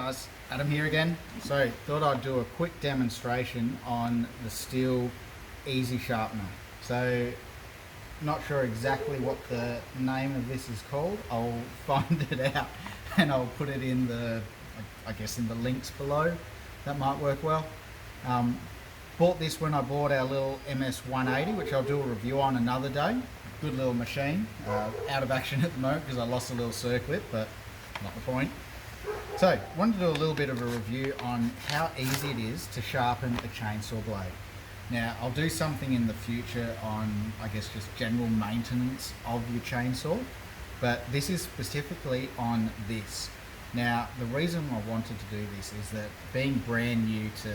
guys, Adam here again. So thought I'd do a quick demonstration on the Stihl Easy Sharpener. So not sure exactly what the name of this is called. I'll find it out and I'll put it in the, I guess in the links below. That might work well. Bought this when I bought our little MS 180, which I'll do a review on another day. Good little machine, out of action at the moment because I lost a little circlip, but not the point. So, wanted to do a little bit of a review on how easy it is to sharpen a chainsaw blade. Now, I'll do something in the future on, I guess, just general maintenance of your chainsaw, but this is specifically on this. Now, the reason I wanted to do this is that being brand new to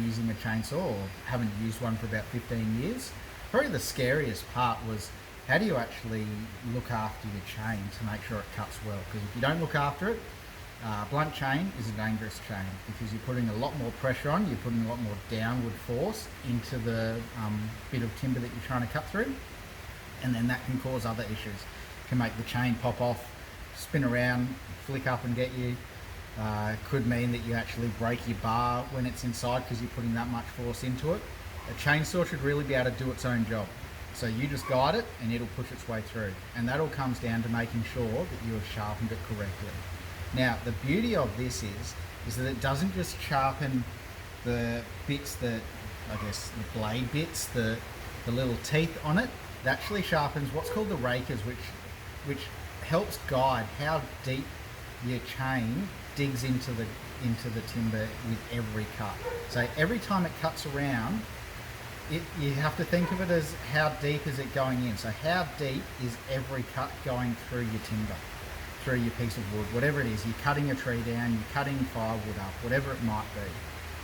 using a chainsaw, or haven't used one for about 15 years, probably the scariest part was how do you actually look after your chain to make sure it cuts well? Because if you don't look after it, blunt chain is a dangerous chain because you're putting a lot more pressure on, you're putting a lot more downward force into the bit of timber that you're trying to cut through, and then that can cause other issues. It can make the chain pop off, spin around, flick up and get you. Could mean that you actually break your bar when it's inside because you're putting that much force into it. A chainsaw should really be able to do its own job. So you just guide it and it'll push its way through. And that all comes down to making sure that you have sharpened it correctly. Now, the beauty of this is that it doesn't just sharpen the bits that, I guess, the blade bits, the little teeth on it. It actually sharpens what's called the rakers, which helps guide how deep your chain digs into the timber with every cut. So every time it cuts around, you have to think of it as how deep is it going in. So how deep is every cut going through your timber, through your piece of wood, whatever it is. You're cutting a tree down, you're cutting firewood up, whatever it might be.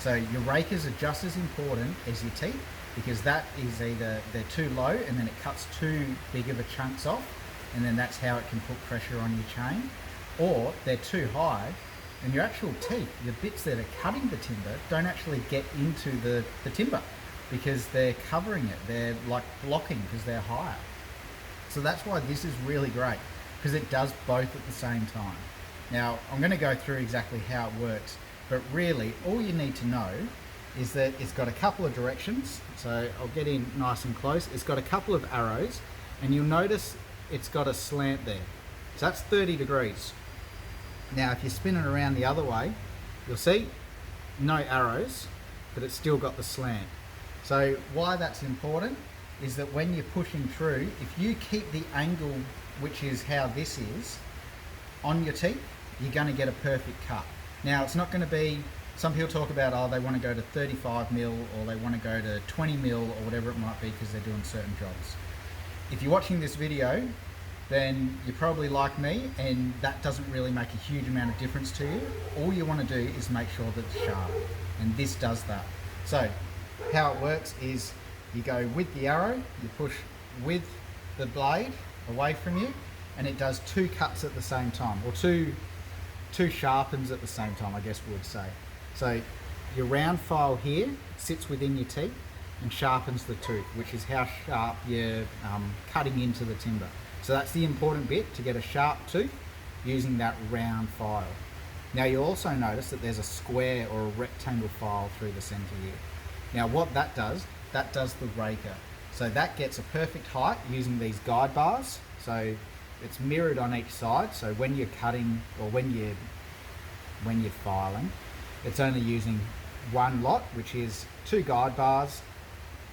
So your rakers are just as important as your teeth, because that is either they're too low and then it cuts too big of a chunks off, and then that's how it can put pressure on your chain, or they're too high and your actual teeth, your bits that are cutting the timber, don't actually get into the timber because they're covering it. They're like blocking because they're higher. So that's why this is really great, because it does both at the same time. Now, I'm going to go through exactly how it works, but really all you need to know is that it's got a couple of directions. So I'll get in nice and close. It's got a couple of arrows, and you'll notice it's got a slant there. So that's 30 degrees. Now, if you spin it around the other way, you'll see no arrows, but it's still got the slant. So why that's important is that when you're pushing through, if you keep the angle, which is how this is, on your teeth, you're going to get a perfect cut. Now, it's not going to be, some people talk about, oh, they want to go to 35 mil or they want to go to 20 mil or whatever it might be because they're doing certain jobs. If you're watching this video, then you're probably like me and that doesn't really make a huge amount of difference to you. All you want to do is make sure that it's sharp, and this does that. So how it works is you go with the arrow, you push with the blade away from you, and it does two cuts at the same time, or two sharpens at the same time, I guess we would say. So your round file here sits within your teeth and sharpens the tooth, which is how sharp you're cutting into the timber. So that's the important bit, to get a sharp tooth using that round file. Now you'll also notice that there's a square or a rectangle file through the center here. Now what that does the raker. So that gets a perfect height using these guide bars. So it's mirrored on each side. So when you're cutting or when you're filing, it's only using one lot, which is two guide bars,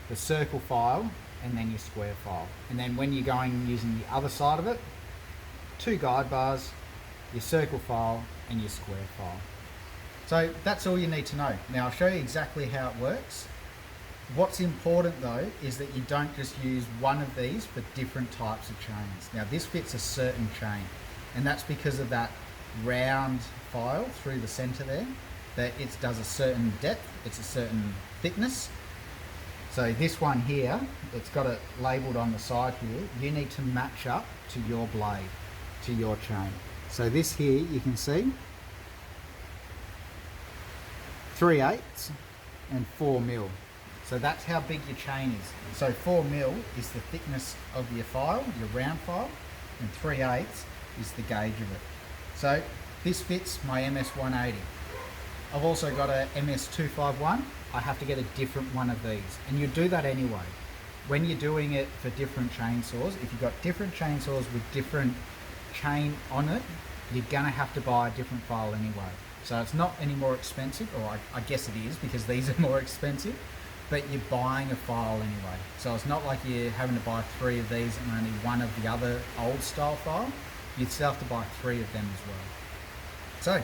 the circle file, and then your square file. And then when you're going using the other side of it, two guide bars, your circle file, and your square file. So that's all you need to know. Now I'll show you exactly how it works. What's important though is that you don't just use one of these for different types of chains. Now this fits a certain chain, and that's because of that round file through the center there, that it does a certain depth, it's a certain thickness. So this one here, it's got it labeled on the side here, you need to match up to your blade, to your chain. So this here, you can see 3/8 and 4 mil. So that's how big your chain is. So 4 mil is the thickness of your file, your round file, and 3/8 is the gauge of it. So this fits my MS 180. I've also got a MS251. I have to get a different one of these, and you do that anyway. When you're doing it for different chainsaws, if you've got different chainsaws with different chain on it, you're gonna have to buy a different file anyway. So it's not any more expensive, or I guess it is because these are more expensive, but you're buying a file anyway. So it's not like you're having to buy 3 of these and only one of the other old style file. You'd still have to buy 3 of them as well. So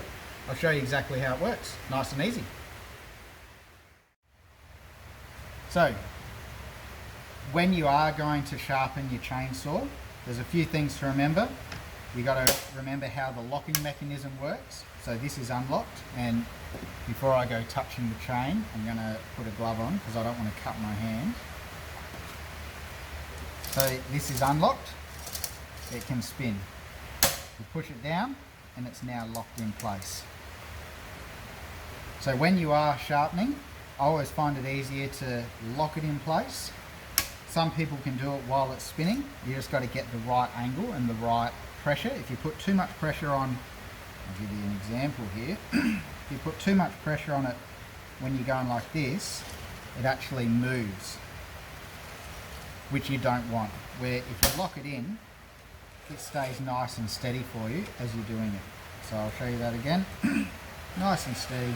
I'll show you exactly how it works, nice and easy. So when you are going to sharpen your chainsaw, there's a few things to remember. You got to remember how the locking mechanism works. So this is unlocked, and before I go touching the chain, I'm going to put a glove on because I don't want to cut my hand. So this is unlocked, it can spin. You push it down and it's now locked in place. So when you are sharpening, I always find it easier to lock it in place. Some people can do it while it's spinning. You just got to get the right angle and the right pressure. If you put too much pressure on, I'll give you an example here. If you put too much pressure on it when you're going like this, it actually moves, which you don't want. Where if you lock it in, it stays nice and steady for you as you're doing it. So I'll show you that again. Nice and steady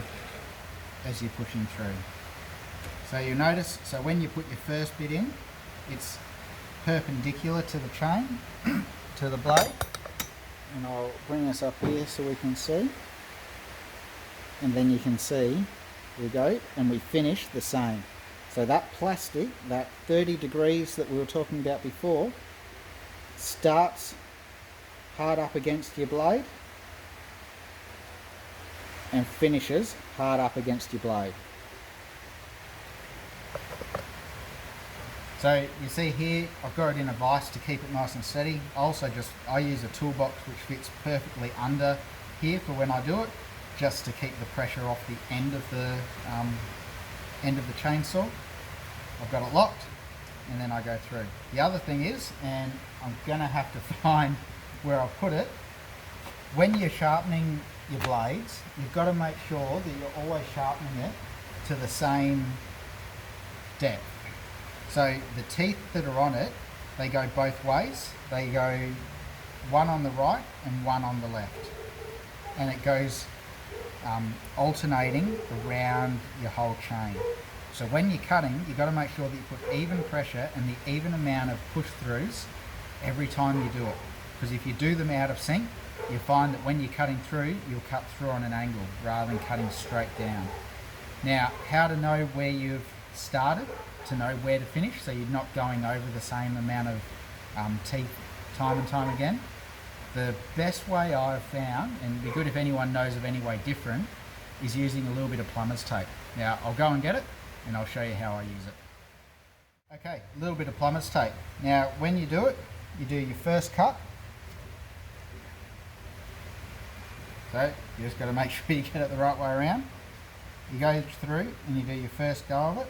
as you're pushing through. So you notice, so when you put your first bit in, it's perpendicular to the chain, to the blade. And I'll bring this up here so we can see. And then you can see we go and we finish the same. So that plastic, that 30 degrees that we were talking about before, starts hard up against your blade and finishes hard up against your blade. So you see here, I've got it in a vise to keep it nice and steady. I use a toolbox which fits perfectly under here for when I do it, just to keep the pressure off the end of the chainsaw. I've got it locked, and then I go through. The other thing is, and I'm gonna have to find where I've put it, when you're sharpening your blades, you've got to make sure that you're always sharpening it to the same depth. So the teeth that are on it, they go both ways. They go one on the right and one on the left. And it goes alternating around your whole chain. So when you're cutting, you've got to make sure that you put even pressure and the even amount of push-throughs every time you do it. Because if you do them out of sync, you'll find that when you're cutting through, you'll cut through on an angle rather than cutting straight down. Now, how to know where you've started, to know where to finish, so you're not going over the same amount of teeth time and time again. The best way I've found, and it'd be good if anyone knows of any way different, is using a little bit of plumber's tape. Now, I'll go and get it, and I'll show you how I use it. Okay, a little bit of plumber's tape. Now, when you do it, you do your first cut. So, you just got to make sure you get it the right way around. You go through and you do your first go of it.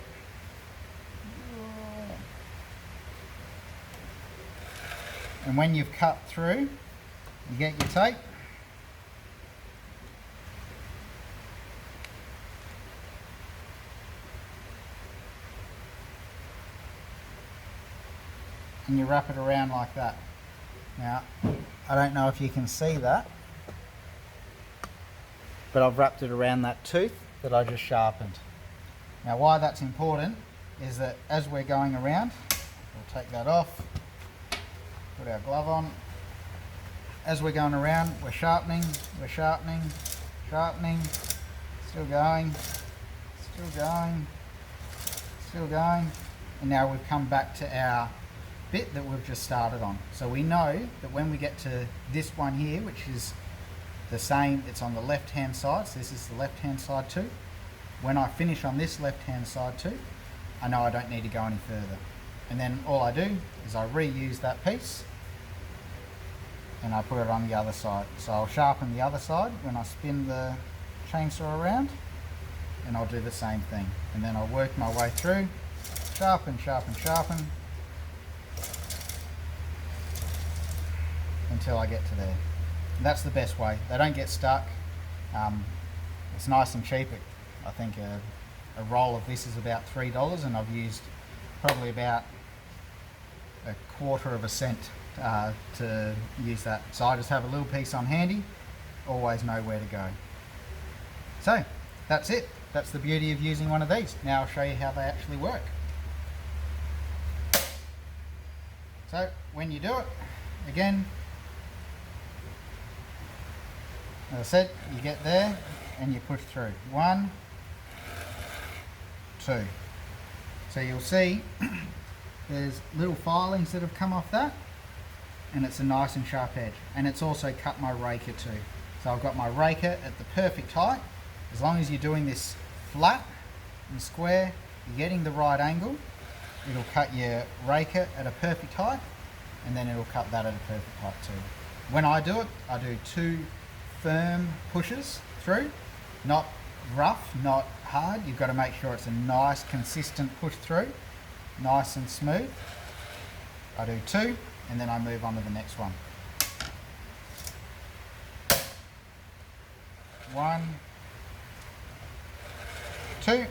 And when you've cut through, you get your tape. And you wrap it around like that. Now, I don't know if you can see that, but I've wrapped it around that tooth that I just sharpened. Now, why that's important is that as we're going around, we'll take that off, put our glove on. As we're going around, we're sharpening, sharpening, still going, still going, and now we've come back to our bit that we've just started on. So we know that when we get to this one here, which is the same, it's on the left hand side, so this is the left hand side tooth. When I finish on this left hand side tooth, I know I don't need to go any further. And then all I do is I reuse that piece and I put it on the other side. So I'll sharpen the other side when I spin the chainsaw around, and I'll do the same thing. And then I'll work my way through, sharpen, sharpen, sharpen, until I get to there. And that's the best way. They don't get stuck. It's nice and cheap. I think a roll of this is about $3, and I've used probably about a quarter of a cent to use that. So I just have a little piece on handy, always know where to go. So that's it. That's the beauty of using one of these. Now I'll show you how they actually work. So when you do it, again, as I said, you get there and you push through. 1, 2. So you'll see there's little filings that have come off that, and it's a nice and sharp edge. And it's also cut my raker too. So I've got my raker at the perfect height. As long as you're doing this flat and square, you're getting the right angle, it'll cut your raker at a perfect height, and then it'll cut that at a perfect height too. When I do it, I do 2 firm pushes through, not rough, not hard. You've got to make sure it's a nice consistent push through, nice and smooth. I do 2 and then I move on to the next one. 1, 2,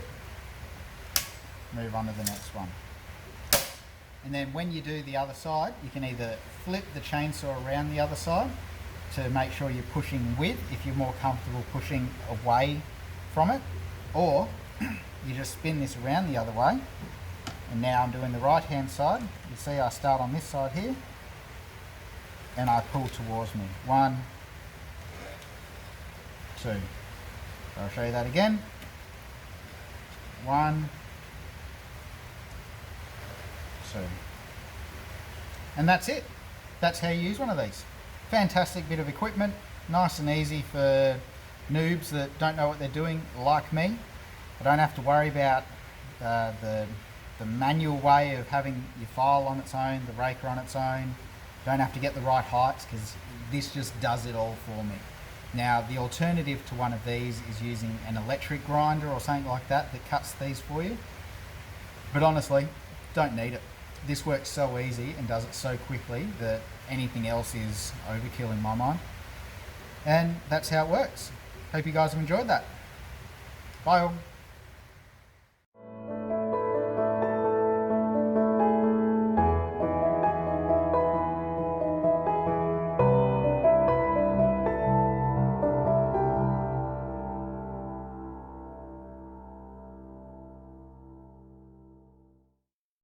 move on to the next one. And then when you do the other side, you can either flip the chainsaw around the other side to make sure you're pushing with, if you're more comfortable pushing away from it, or you just spin this around the other way. And now I'm doing the right hand side. You see I start on this side here and I pull towards me. 1, 2. So I'll show you that again. 1, 2. And that's it. That's how you use one of these. Fantastic bit of equipment, nice and easy for noobs that don't know what they're doing like me. I don't have to worry about the manual way of having your file on its own, the raker on its own. Don't have to get the right heights, because this just does it all for me. Now the alternative to one of these is using an electric grinder or something like that that cuts these for you. But honestly, don't need it. This works so easy and does it so quickly that anything else is overkill in my mind. And that's how it works. Hope you guys have enjoyed that. Bye all.